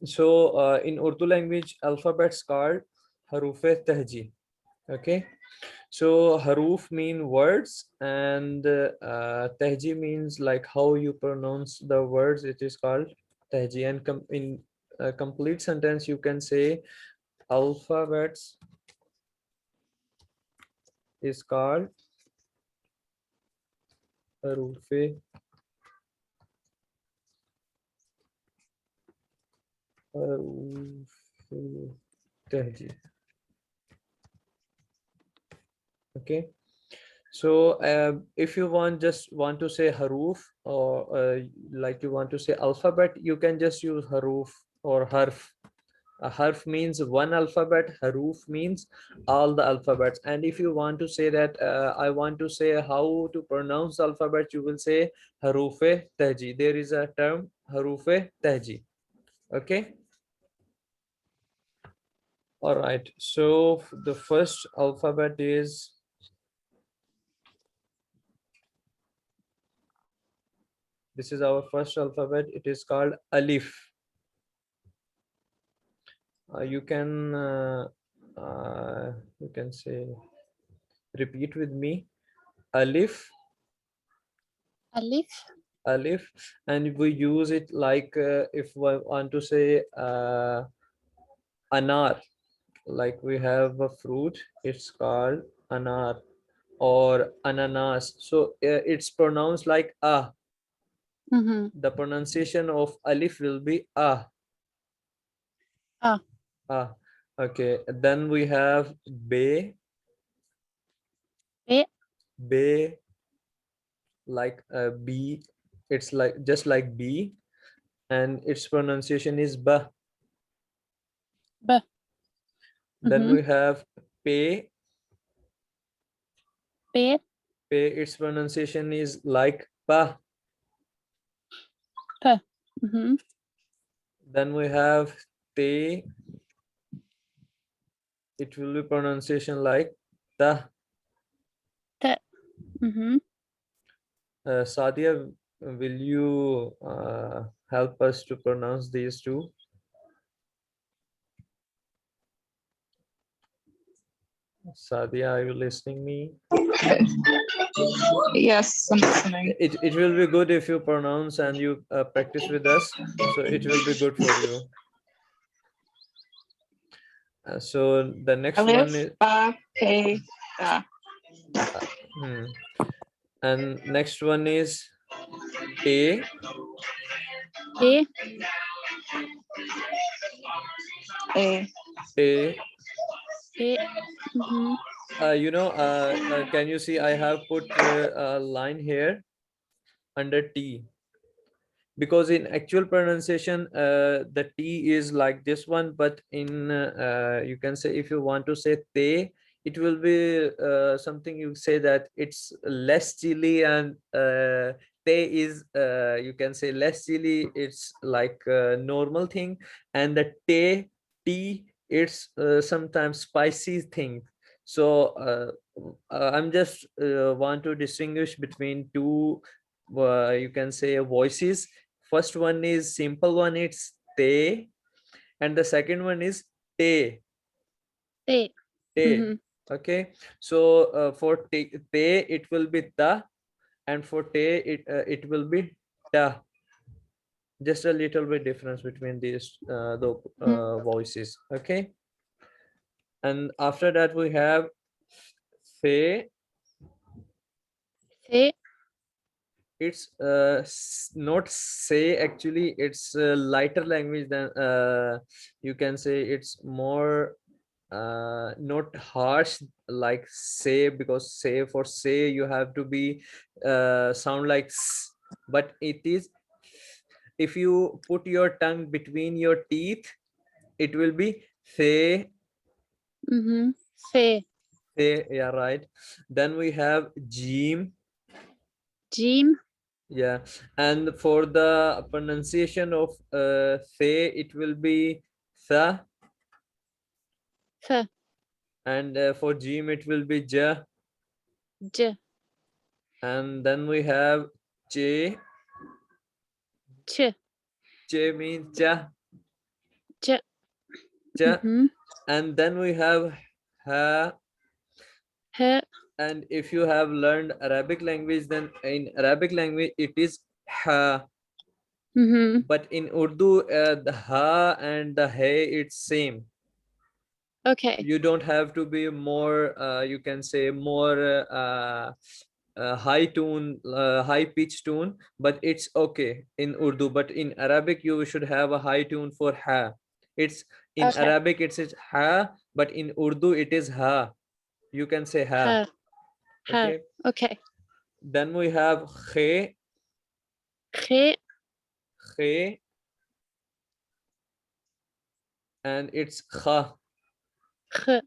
So in Urdu language, alphabets called harufe tahji. Okay, so haruf mean words, and tahji means like how you pronounce the words. It is called tahji, and in a complete sentence you can say alphabets is called harufe tahji. Okay, so if you just want to say haruf, or like you want to say alphabet, you can just use haruf or harf. A harf means one alphabet, haruf means all the alphabets. And if you want to say that I want to say how to pronounce alphabet, you will say harufe tahji. There is a term harufe tahji. Okay, all right, so the first alphabet is, this is our first alphabet. It is called alif. You can say, repeat with me, alif. Alif. Alif, and we use it like if we want to say anar, like we have a fruit, it's called anar or ananas. So it's pronounced like ah. The pronunciation of alif will be ah. Ah. Okay, then we have be. Be, like b, it's like just like b, and its pronunciation is ba. Then we have pe. Pe, its pronunciation is like pa. Then we have te, it will be pronunciation like ta. Sadia, will you help us to pronounce these two? Sadia, are you listening me? Yes, I'm listening. It will be good if you pronounce and you practice with us, so it will be good for you. So the next one is Ba, pe, da. And next one is a. A. Can you see I have put a line here under T, because in actual pronunciation the T is like this one, but in you can say, if you want to say te, it will be something you say that it's less chilly, and te is you can say less chilly, it's like a normal thing, and the tea, it's sometimes spicy thing. So I'm just want to distinguish between two you can say voices. First one is simple one, it's te, and the second one is te. Okay, so for te it will be ta, and for te it will be ta. Just a little bit difference between these the voices. Okay, and after that we have fe. It's not say, actually it's lighter language than you can say, it's more not harsh like say, because say, for say you have to be sound like s, but it is, if you put your tongue between your teeth, it will be say. Say, yeah, right. Then we have jim. Yeah, and for the pronunciation of say, it will be sa. And for jim it will be ja. And then we have che. Che means cha, Ch. cha. Mhm. And then we have ha. H. And if you have learned Arabic language, then in Arabic language it is ha. Mhm. But in Urdu, the ha and the hey, it's same. Okay. You don't have to be more, you can say more high tune, high pitch tune, but it's okay in Urdu. But in Arabic, you should have a high tune for ha. It's in Okay. Arabic, it's ha, but in Urdu, it is ha. You can say ha. H. H. Okay. Okay. Then we have khe, Kh. khe, and it's kha. Kh.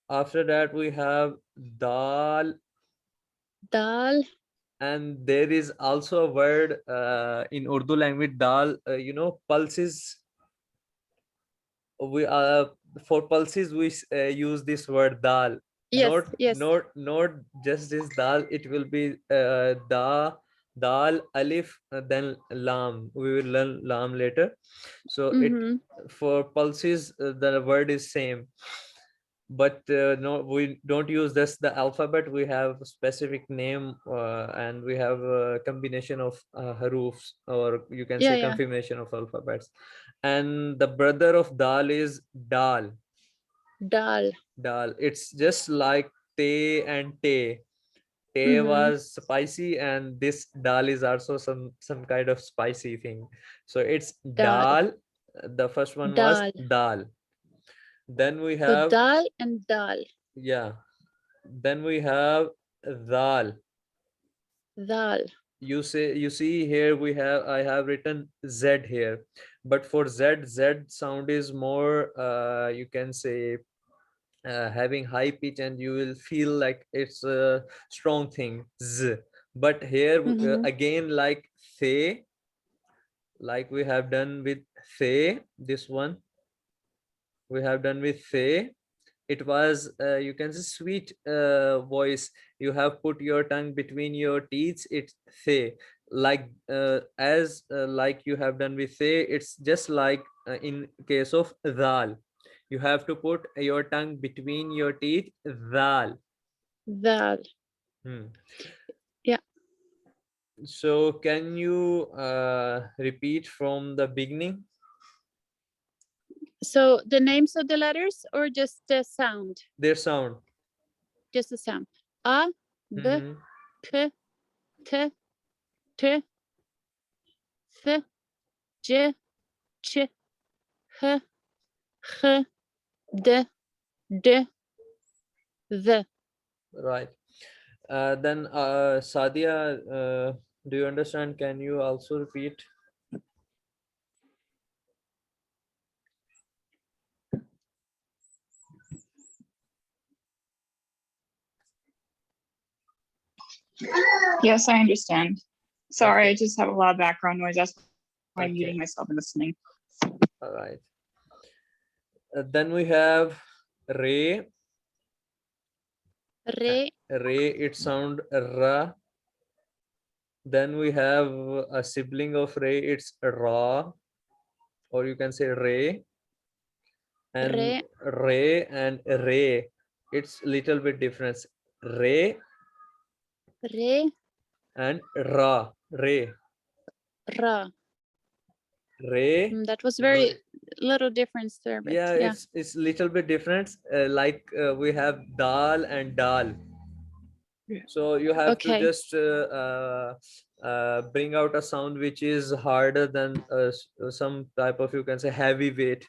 After that, we have dal, Dal. and there is also a word in Urdu language, dal. Pulses. We For pulses we use this word dal. Yes. Not Yes. not just this dal. It will be dal alif, then lam. We will learn lam later. So it Mhm. for pulses the word is same, but no, we don't use this the alphabet. We have a specific name, and we have a combination of harufs, or you can Yeah. say Yeah. confirmation of alphabets. And the brother of dal is dal. Dal. Dal, it's just like te and te. Te Mhm. was spicy, and this dal is also some kind of spicy thing. So it's Dal. dal. The first one was Dal. dal. Then we So have, dal and dal. yeah, then we have dal. Dal. You see here, I have written z here, but for z sound is more, you can say, having high pitch, and you will feel like it's a strong thing, z. But here Mhm. again, like say, like we have done with say, this one we have done with say. It was, you can say, sweet voice. You have put your tongue between your teeth. It's say, like as like you have done with say. It's just like in case of dal, you have to put your tongue between your teeth, dal. Dal. Hmm. Yeah. So can you repeat from the beginning? So the names of the letters or just the sound? Their sound. Just the sound. A, B, Mhm. K, T, T, F, J, Ch, H, H, D, D, V. Right. Then Sadia, do you understand? Can you also repeat? Yes, I understand. Sorry, Okay. I just have a lot of background noise. That's why I'm Okay. muting myself and listening. All right. Then we have Ray. Re, Ray, it sound ra. Then we have a sibling of Ray. It's Ra, or you can say Ray. And Re, Ray and Ray, it's little bit difference. Ray Re, and Ra. Ray. Ra. Ray. That was very little difference there, but Yeah, yeah. it's little bit different. Like we have dal and dal. So you have to Okay. just bring out a sound which is harder than some type of, you can say, heavy weight.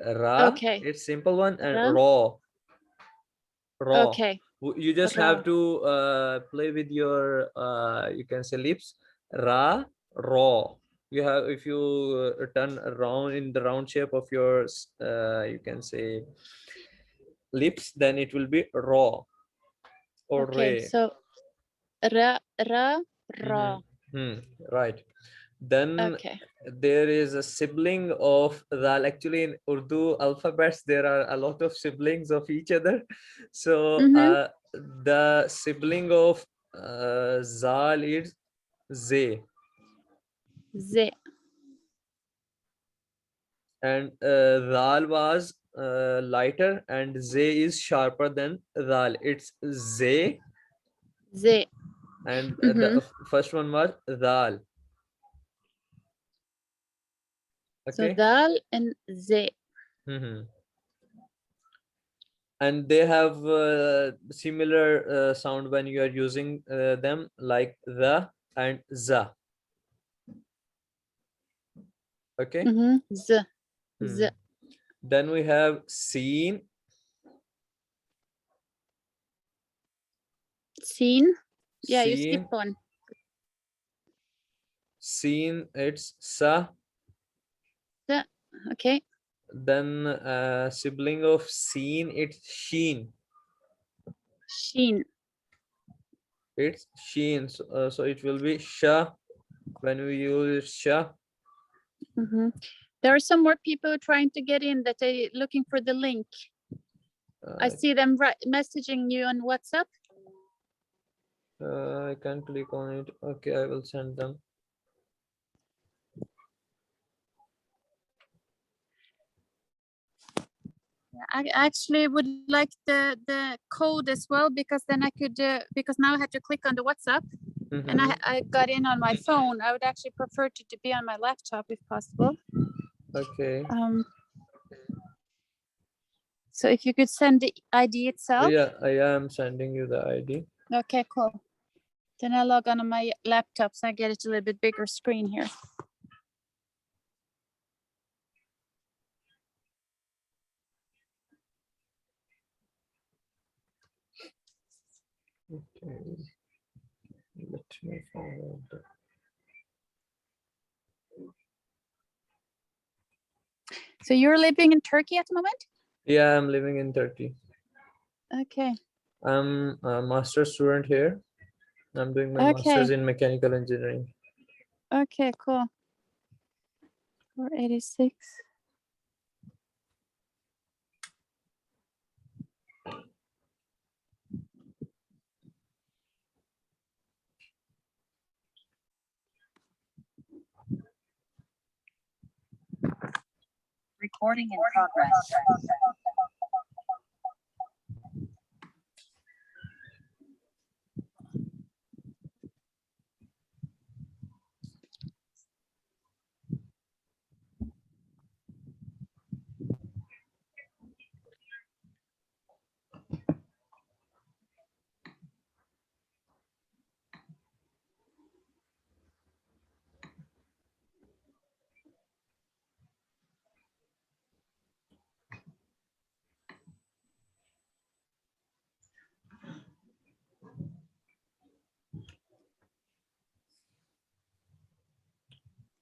Ra, Okay. it's simple one, and Ra. raw. Raw. Okay. You just have Ra. to play with your, you can say, lips. Ra, raw. You have, if you turn around in the round shape of your, you can say, lips, then it will be raw or Okay. ray. So ra, ra, ra. Right. Then Okay. there is a sibling of dal. Actually, in Urdu alphabets, there are a lot of siblings of each other. So Mm-hmm. the sibling of zal is ze. Z. and Dal was lighter, and Z is sharper than Dal. It's Z, Z. and Mm-hmm. first one was Dal. So Okay. dal and Z. Mm-hmm. And they have similar sound when you are using them, like the and za. Okay. Mm-hmm. Z. Hmm. Z. Then we have seen. Seen. Yeah, you skip Seen. one. Seen, it's sa. Z. Okay. Then sibling of seen, it's sheen. Sheen. It's sheen. So it will be sha when we use sha. Mm-hmm. There are some more people trying to get in that are looking for the link. I see them messaging you on WhatsApp. I can't click on it. Okay, I will send them. I actually would like the code as well, because then I could because now I had to click on the WhatsApp and I got in on my phone. I would actually prefer to be on my laptop if possible. Okay. So if you could send the ID itself. Yeah, I am sending you the ID. Okay, cool. Then I log on my laptop so I get it a little bit bigger screen here. Okay. Let me forward that. So you're living in Turkey at the moment? Yeah, I'm living in Turkey. Okay. I'm a master's student here. I'm doing my master's in mechanical engineering. Okay, cool. 486. Recording in progress.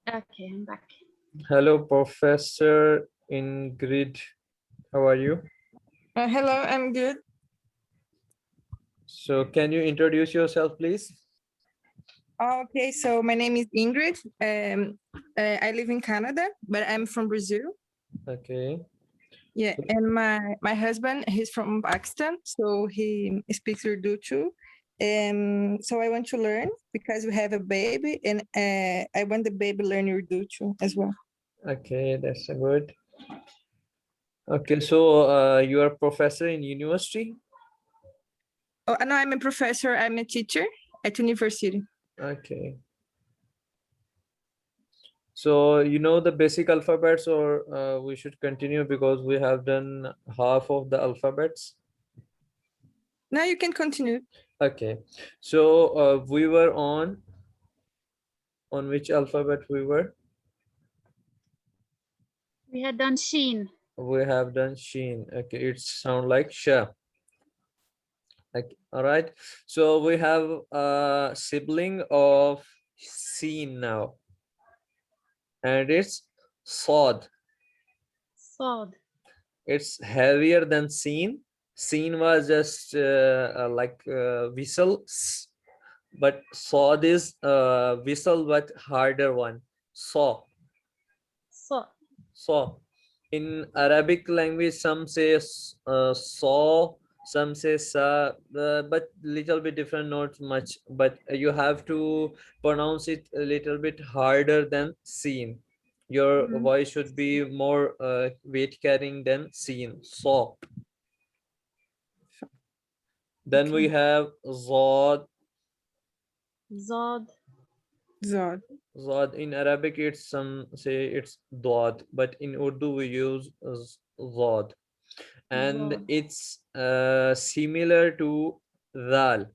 Okay, I'm back. Hello, Professor Ingrid. How are you? Hello, I'm good. So can you introduce yourself, please? Okay, so my name is Ingrid. I live in Canada, but I'm from Brazil. Okay. Yeah, and my husband, he's from Pakistan, so he speaks Urdu too. And so I want to learn because we have a baby, and I want the baby learn Urdu too as well. Okay, that's a good. Okay, so you are professor in university? Oh, no, I'm a professor. I'm a teacher at university. Okay. So you know the basic alphabets, or we should continue because we have done half of the alphabets? Now you can continue. Okay, so we were on which alphabet we were? We had done Sheen. We have done Sheen. Okay, it sound like Sha. Okay, all right. So we have a sibling of Seen now, and it's Sod. Sod. It's heavier than Seen. Seen was just like whistle, but Sod is whistle but harder one. Saw. Saw. In Arabic language, some say saw, some say sa, but little bit different, not much. But you have to pronounce it a little bit harder than seen. Your Mhm. voice should be more weight carrying than seen. Saw. Then we have Zod. Zod. Zod. Zod in Arabic, it's some say it's Dod, but in Urdu we use Zod, and Zod. it's similar to Zal.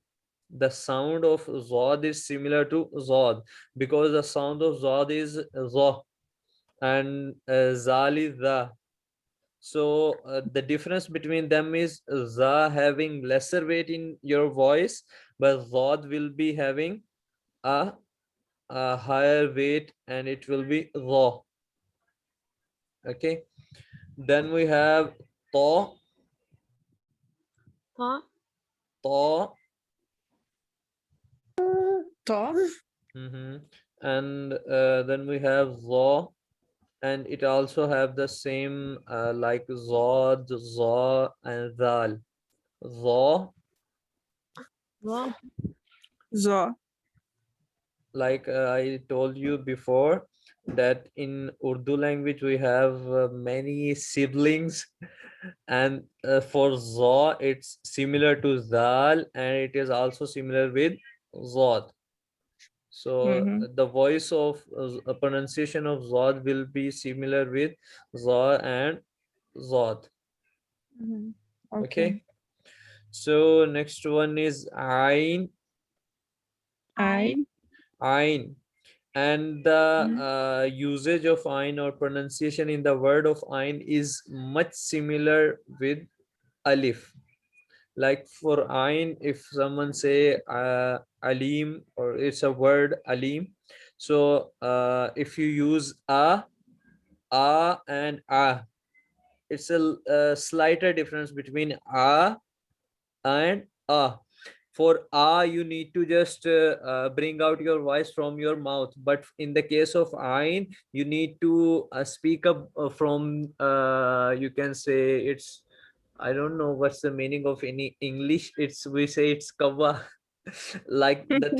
The sound of Zod is similar to Zod because the sound of Zod is Zah and Zal is Za. So the difference between them is Za having lesser weight in your voice, but Zod will be having a higher weight and it will be raw. Okay, then we have to. Ta. To. To. And then we have raw, and it also have the same like zod, za, and zal. Raw, Ra. Zo. like I told you before, that in Urdu language we have many siblings, and for za it's similar to zal, and it is also similar with zod. So the voice of pronunciation of zod will be similar with za and zod. Mhm. Okay, so next one is ain. I. Ain. And the usage of ain or pronunciation in the word of ain is much similar with alif. Like for ain, if someone say alim, or it's a word alim, so if you use a and it's a slighter difference between a and a. For you need to just bring out your voice from your mouth, but in the case of ain you need to speak up from you can say it's, I don't know what's the meaning of any English. It's, we say it's kava. Like the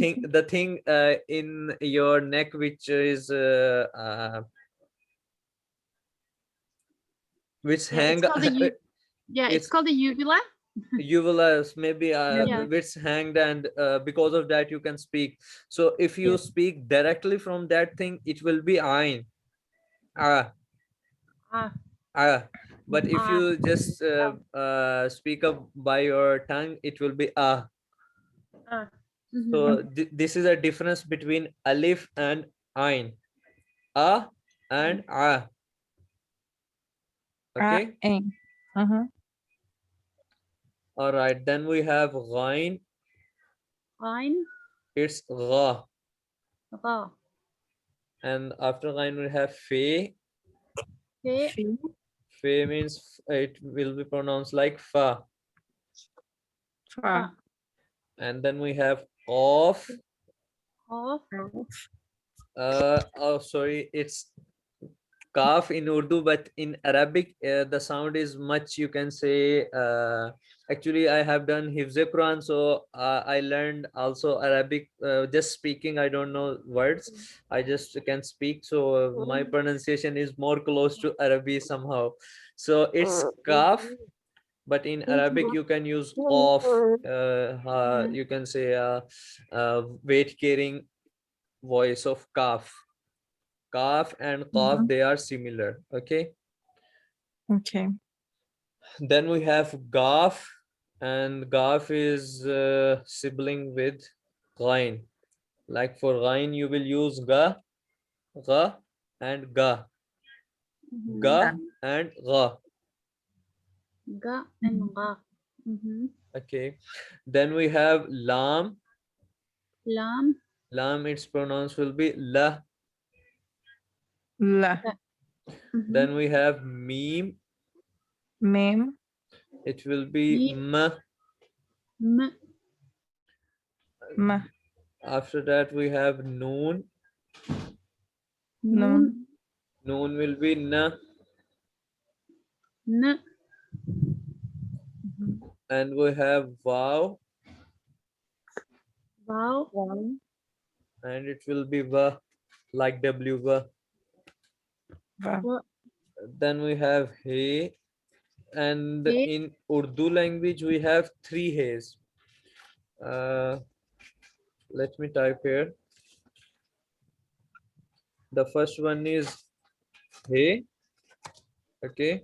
thing in your neck which is which Yeah, it's hang called the yeah, it's it's called the uvula. uvula, maybe Yeah. which hanged, and because of that you can speak. So if you Yeah. speak directly from that thing, it will be ain. Ah. Ah. But if Ah. you just speak up by your tongue, it will be Ah. Mhm. So this is a difference between alif and ain. A and a. Okay. Ain. All right. Then we have ghain. Ain. It's gha. Ra. And after ghain we have fe. Fe. Fi. Fe means it will be pronounced like fa. Fa. Fa. And then we have qaf. Qaf. Oh, sorry. It's kaf in Urdu, but in Arabic, the sound is much, you can say, actually, I have done Hifz Quran, so I learned also Arabic, just speaking, I don't know words, I just can speak, so my pronunciation is more close to Arabic somehow. So it's kaf, but in Arabic, you can use qaf, Mhm. you can say weight carrying voice of kaf. Kaf and qaf, they are similar. Okay. Okay. Then we have gaf, and gaf is sibling with ghain. Like for ghain, you will use ga, and ga, Mhm. ga and ga. Ga and ga. Mhm. Okay. Then we have lam. Lam. Lam, its pronouns will be la. La. Mhm. Then we have mim. Mem. It will be Mi. ma. M. Ma. After that, we have noon. Noon. Nun. Noon will be na. N. And we have wow, Wow. Wow. and it will be va, like w va. Well, Then we have he, and he, in Urdu language we have three he's. Let me type here. The first one is he. Okay,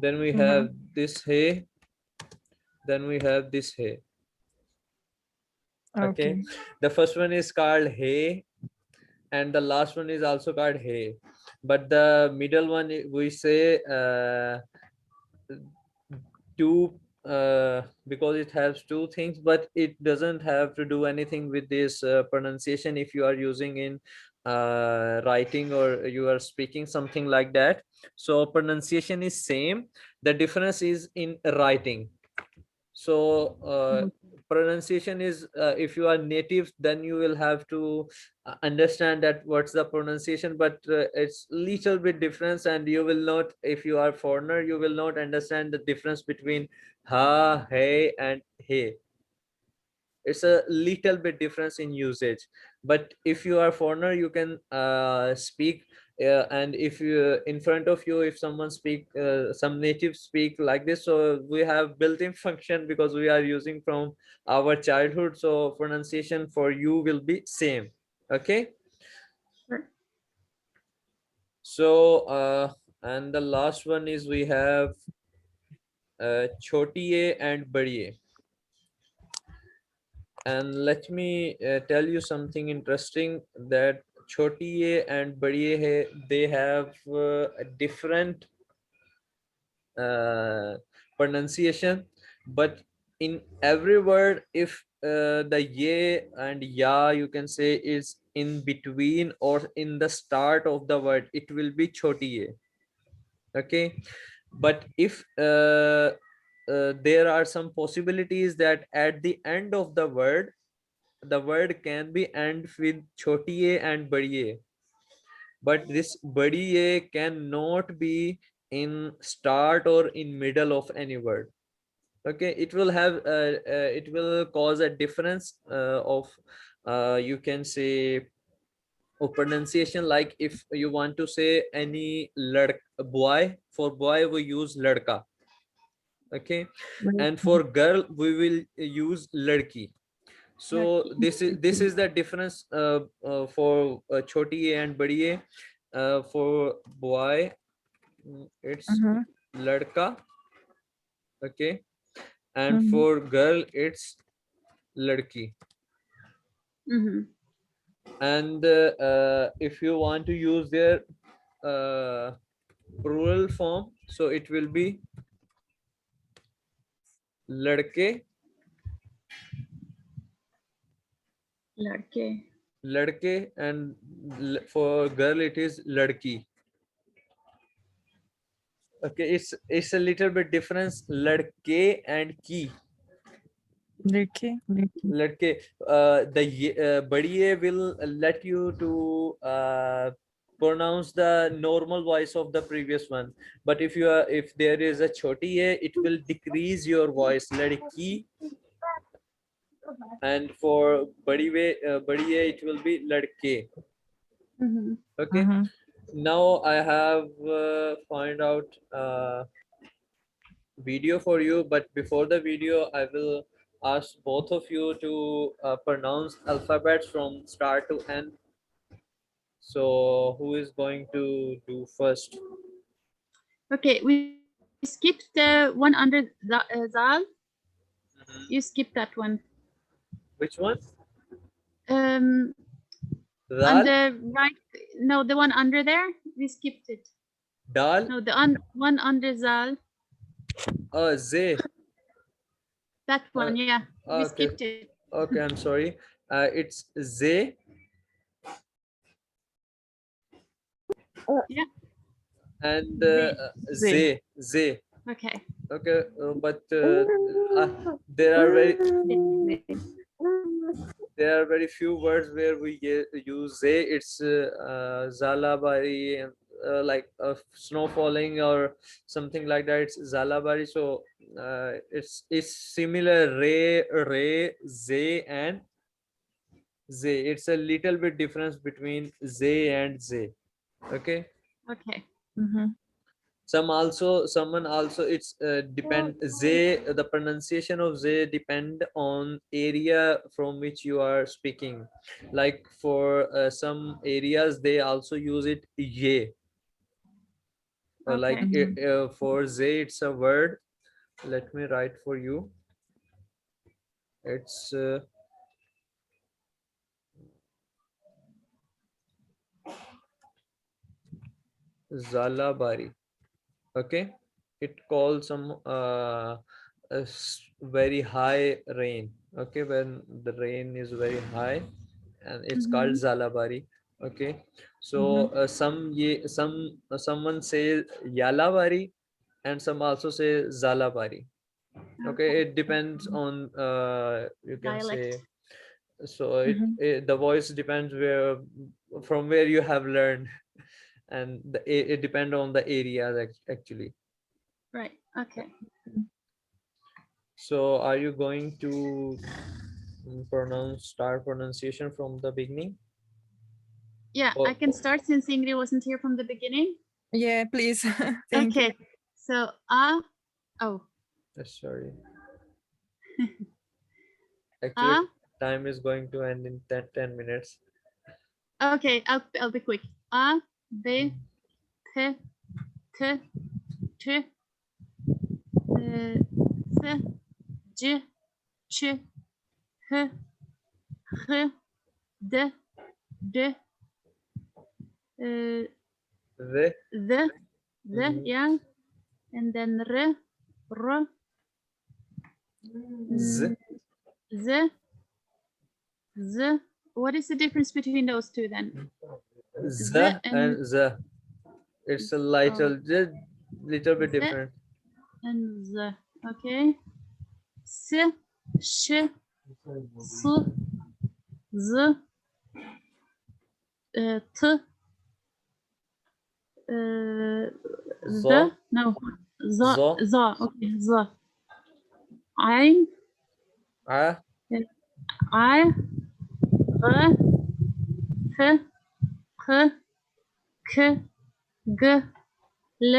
then we have this he, then we have this he. Okay, the first one is called he, and the last one is also called he, but the middle one we say two, because it has two things, but it doesn't have to do anything with this pronunciation if you are using in writing or you are speaking something like that. So pronunciation is same, the difference is in writing. So pronunciation is, if you are native, then you will have to understand that what's the pronunciation, but it's little bit difference, and you will not, if you are foreigner, you will not understand the difference between ha, hey and hey. It's a little bit difference in usage, but if you are foreigner, you can speak, and if you in front of you, if someone speak, some natives speak like this, so we have built-in function because we are using from our childhood, so pronunciation for you will be same. Okay, sure. so and the last one is we have choti a and badi a. And let me tell you something interesting, that choti a and badi a, they have a different pronunciation, but in every word, if the ye and ya, you can say, is in between or in the start of the word, it will be choti a. Okay, but if there are some possibilities that at the end of the word can be end with choti a and badi a, but this badi a cannot be in start or in middle of any word. Okay, it will have it will cause a difference of you can say of pronunciation. Like if you want to say any boy, for boy we use ladka. Okay, and for girl we will use ladki. So this is the difference for choti a and badi a. For boy, it's ladka. Okay, and for girl it's ladki. Mm-hmm. And if you want to use their plural form, so it will be ladke, Ladke. ladke, and for girl it is ladki. Okay, it's a little bit difference, ladke and ki. Ladke, the badi will let you to pronounce the normal voice of the previous one, but if there is a choti a, it will decrease your voice, ladki. And for badi a, it will be ladke. Mm-hmm. Okay, now I have find out video for you, but before the video I will ask both of you to pronounce alphabets from start to end. So who is going to do first? Okay, we skipped the one under the Zal. You skipped that one. Which one? On Dal, the right, no, the one under there, we skipped it. dal, No, the one under Zal, ze. that one, yeah, we Okay, skipped it. okay, I'm sorry. It's ze. Yeah, And Ze. ze. Okay. Okay, but there are very there are very few words where we use ze. It's zalabari, and like snow falling or something like that. It's zalabari. So it's similar, re, ze, and ze. It's a little bit difference between ze and ze. Okay. Okay. Someone also, it's depend they, the pronunciation of they depend on area from which you are speaking. Like for some areas they also use it ye. Like for they it's a word. Let me write for you. It's Zalabari. Okay, it calls some very high rain. Okay, when the rain is very high, and it's called Zalabari. Okay, so someone says Yalabari, and some also say Zalabari. Okay, it depends on you can Dialect. say. So it the voice depends where, from where you have learned, and it depends on the area actually. Right. Okay. So are you going to start pronunciation from the beginning? Yeah, Or, I can start since Ingrid wasn't here from the beginning. Yeah, please. Thank you. Okay. So oh sorry. Actually, ah. time is going to end in 10 minutes. Okay, I'll be quick. A B P T T S J Ç H H D D The the yeah, and then R R z Z Z. What is the difference between those two then? z and z. It's a little little bit Z different. and Z. Okay. S Ş S Z T Zo, no zo, okay Ayn a, I R F K K G L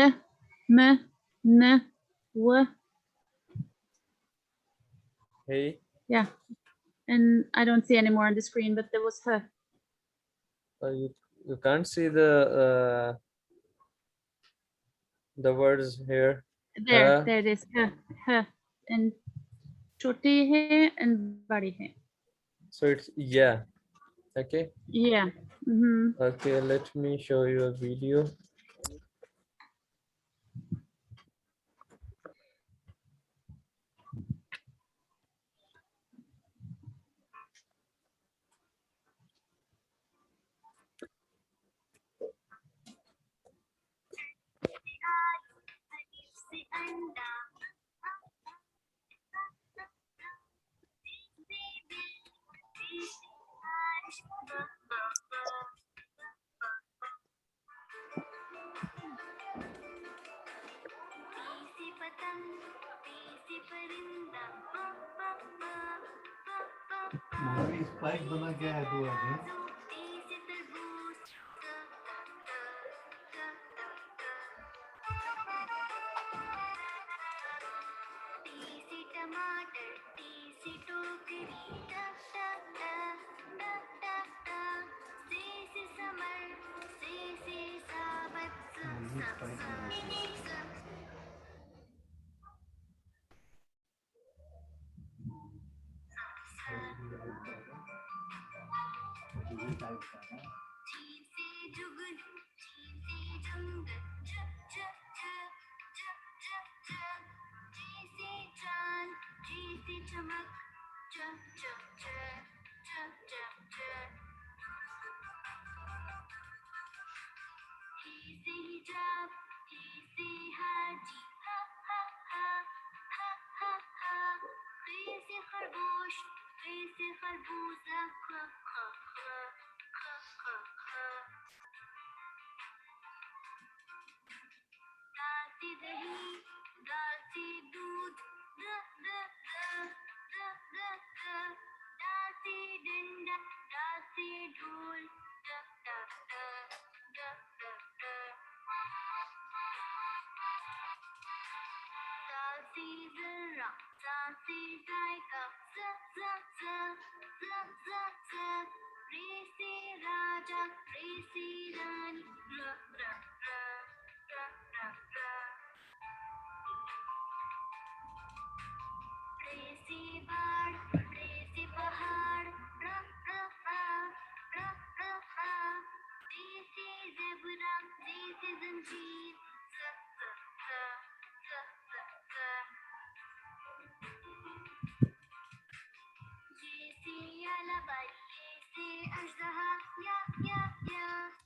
M N W. hey. Yeah, and I don't see any more on the screen, but there was her. You can't see the words here. There it is. Her and choti hai and badi hai. So it's yeah. Okay. Yeah. Okay, let me show you a video. Spike बना क्या है तू आज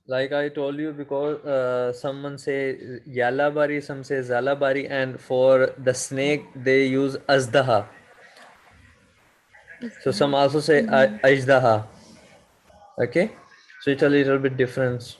Like I told you, because someone say Yalabari, some say Zalabari, and for the snake they use Azdaha. So some also say Ajdaha. Okay, so it's a little bit different.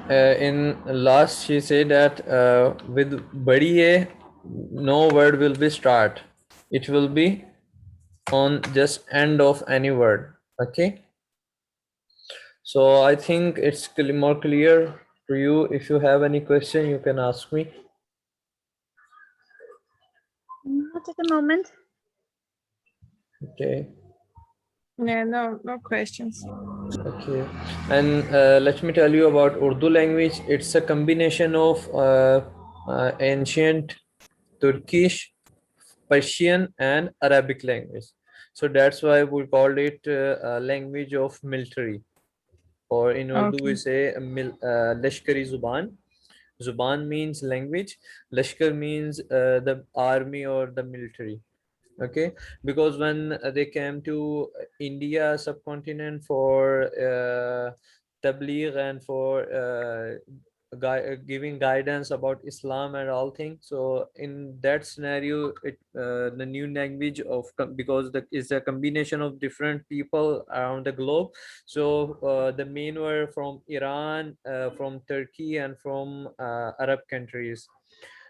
In last she said that with badi no word will be start, it will be on just end of any word. Okay, so I think it's more clear to you. If you have any question you can ask me. Not at the moment. Okay. Yeah, no questions. Okay, and let me tell you about Urdu language. It's a combination of ancient Turkish, Persian, and Arabic language. So that's why we called it a language of military. Or in Urdu we Okay. say Lashkari Zuban. Zuban means language. Lashkar means the army or the military. Okay, because when they came to India subcontinent for tabligh and for giving guidance about Islam and all things. So in that scenario, the new language because is a combination of different people around the globe. So the main were from Iran, from Turkey, and from Arab countries.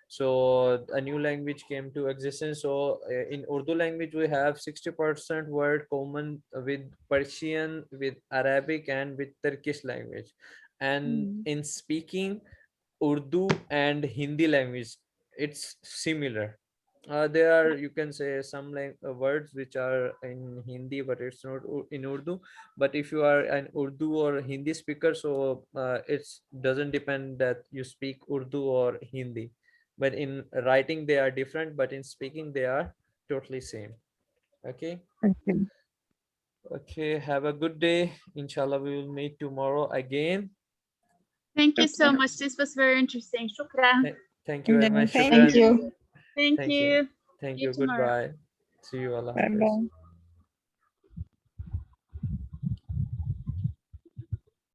So a new language came to existence. So in Urdu language we have 60% word common with Persian, with Arabic, and with Turkish language. And in speaking Urdu and Hindi language, it's similar. There are, you can say, some words which are in Hindi, but it's not in Urdu. But if you are an Urdu or Hindi speaker, so it's doesn't depend that you speak Urdu or Hindi. But in writing they are different, but in speaking they are totally same. Okay. Okay. Okay. Have a good day. Inshallah, we will meet tomorrow again. Thank you so much. This was very interesting. Shukran. Thank you very much. Thank Shukran. Thank you. Thank Thank you. you. Thank See you you. tomorrow. Goodbye. See you. Allah Bye Hafiz. bye.